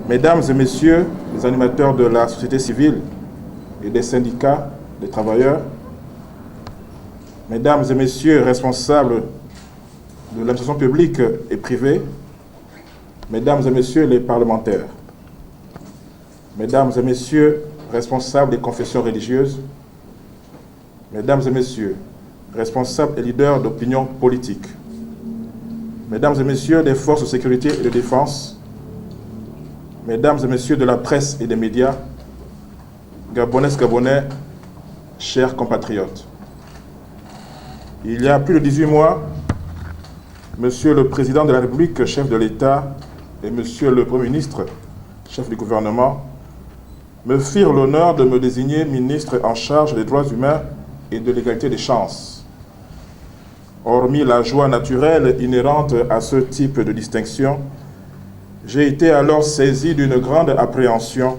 Mesdames et messieurs les animateurs de la société civile et des syndicats des travailleurs, mesdames et messieurs responsables de l'administration publique et privée, mesdames et messieurs les parlementaires, mesdames et messieurs responsables des confessions religieuses, mesdames et messieurs responsables et leaders d'opinion politique, mesdames et messieurs des forces de sécurité et de défense, mesdames et messieurs de la presse et des médias, Gabonaises, Gabonais, chers compatriotes. Il y a plus de 18 mois, Monsieur le Président de la République, chef de l'État, et Monsieur le Premier ministre, chef du gouvernement, me firent l'honneur de me désigner ministre en charge des droits humains et de l'égalité des chances. Hormis la joie naturelle inhérente à ce type de distinction, j'ai été alors saisi d'une grande appréhension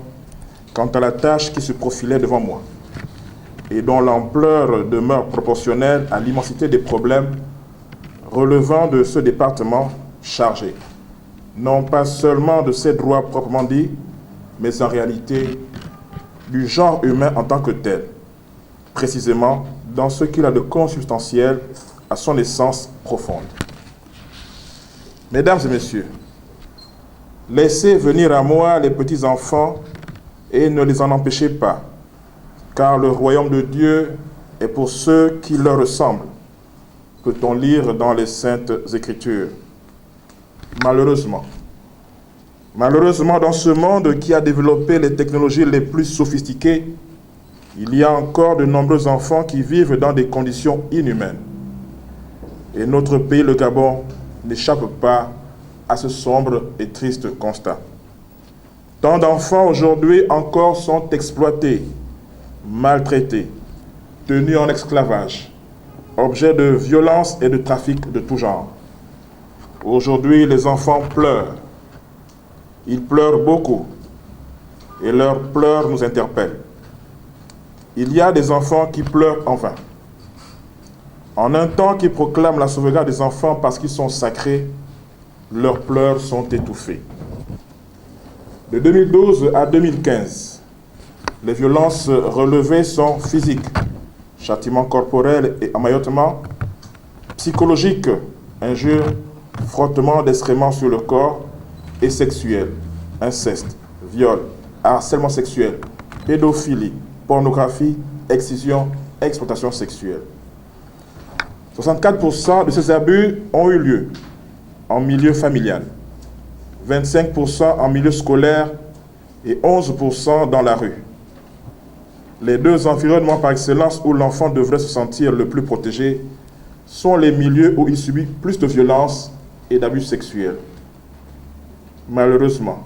quant à la tâche qui se profilait devant moi et dont l'ampleur demeure proportionnelle à l'immensité des problèmes relevant de ce département chargé, non pas seulement de ses droits proprement dits, mais en réalité du genre humain en tant que tel, précisément dans ce qu'il a de consubstantiel à son essence profonde. Mesdames et messieurs, laissez venir à moi les petits-enfants et ne les en empêchez pas, car le royaume de Dieu est pour ceux qui leur ressemblent, peut-on lire dans les Saintes Écritures. Malheureusement, dans ce monde qui a développé les technologies les plus sophistiquées, il y a encore de nombreux enfants qui vivent dans des conditions inhumaines. Et notre pays, le Gabon, n'échappe pas à ce sombre et triste constat. Tant d'enfants aujourd'hui encore sont exploités, maltraités, tenus en esclavage, objets de violence et de trafic de tout genre. Aujourd'hui, les enfants pleurent. Ils pleurent beaucoup et leurs pleurs nous interpellent. Il y a des enfants qui pleurent en vain. En un temps qui proclame la sauvegarde des enfants parce qu'ils sont sacrés, leurs pleurs sont étouffés. De 2012 à 2015, les violences relevées sont physiques, châtiments corporels et emmaillotements, psychologiques, injures, frottements d'excréments sur le corps, et sexuels, inceste, viol, harcèlement sexuel, pédophilie, pornographie, excision, exploitation sexuelle. 64% de ces abus ont eu lieu en milieu familial, 25% en milieu scolaire et 11% dans la rue. Les deux environnements par excellence où l'enfant devrait se sentir le plus protégé sont les milieux où il subit plus de violences et d'abus sexuels. Malheureusement,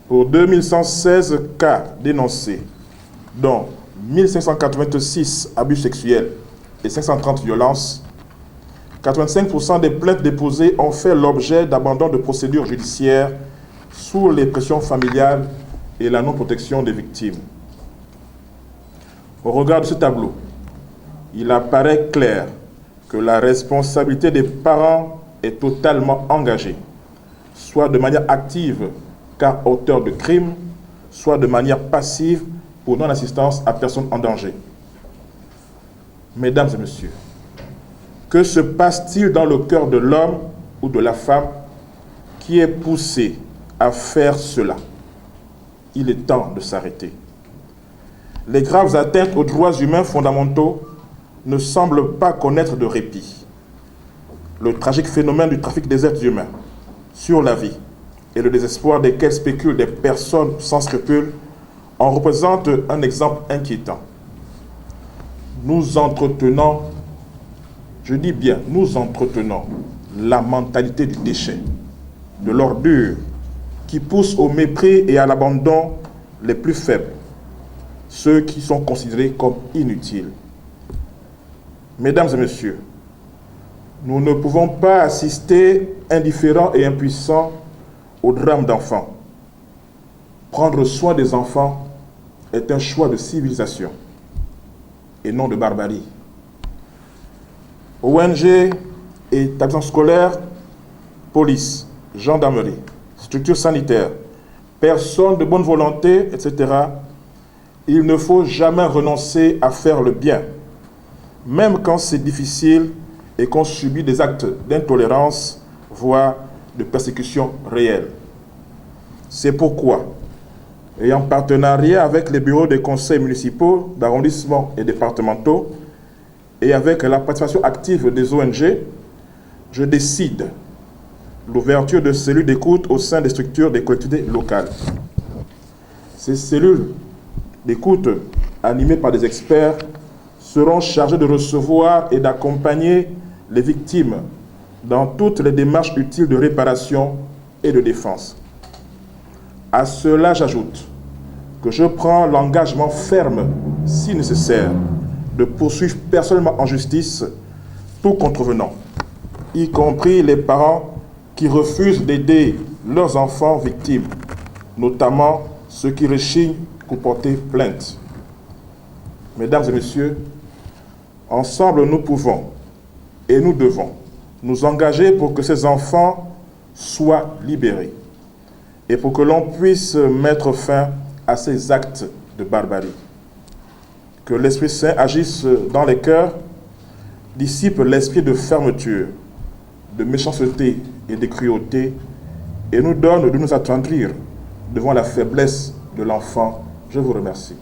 pour 2116 cas dénoncés, dont 1586 abus sexuels et 530 violences, 85% des plaintes déposées ont fait l'objet d'abandon de procédures judiciaires sous les pressions familiales et la non-protection des victimes. Au regard de ce tableau, il apparaît clair que la responsabilité des parents est totalement engagée, soit de manière active car auteur de crimes, soit de manière passive pour non-assistance à personne en danger. Mesdames et messieurs, que se passe-t-il dans le cœur de l'homme ou de la femme qui est poussé à faire cela? Il est temps de s'arrêter. Les graves atteintes aux droits humains fondamentaux ne semblent pas connaître de répit. Le tragique phénomène du trafic des êtres humains sur la vie et le désespoir desquels spéculent des personnes sans scrupules en représente un exemple inquiétant. Nous entretenons, je dis bien, nous entretenons la mentalité du déchet, de l'ordure, qui pousse au mépris et à l'abandon les plus faibles, ceux qui sont considérés comme inutiles. Mesdames et messieurs, nous ne pouvons pas assister indifférents et impuissants au drame d'enfants. Prendre soin des enfants est un choix de civilisation et non de barbarie. ONG et établissements scolaires, police, gendarmerie, structures sanitaires, personne de bonne volonté, etc., il ne faut jamais renoncer à faire le bien, même quand c'est difficile et qu'on subit des actes d'intolérance, voire de persécution réelle. C'est pourquoi, et en partenariat avec les bureaux des conseils municipaux, d'arrondissement et départementaux, et avec la participation active des ONG, je décide l'ouverture de cellules d'écoute au sein des structures des collectivités locales. Ces cellules d'écoute, animées par des experts, seront chargées de recevoir et d'accompagner les victimes dans toutes les démarches utiles de réparation et de défense. À cela, j'ajoute que je prends l'engagement ferme, si nécessaire, de poursuivre personnellement en justice tout contrevenant, y compris les parents qui refusent d'aider leurs enfants victimes, notamment ceux qui rechignent pour porter plainte. Mesdames et messieurs, ensemble nous pouvons et nous devons nous engager pour que ces enfants soient libérés et pour que l'on puisse mettre fin à ces actes de barbarie. Que l'Esprit Saint agisse dans les cœurs, dissipe l'esprit de fermeture, de méchanceté et de cruauté et nous donne de nous attendrir devant la faiblesse de l'enfant. Je vous remercie.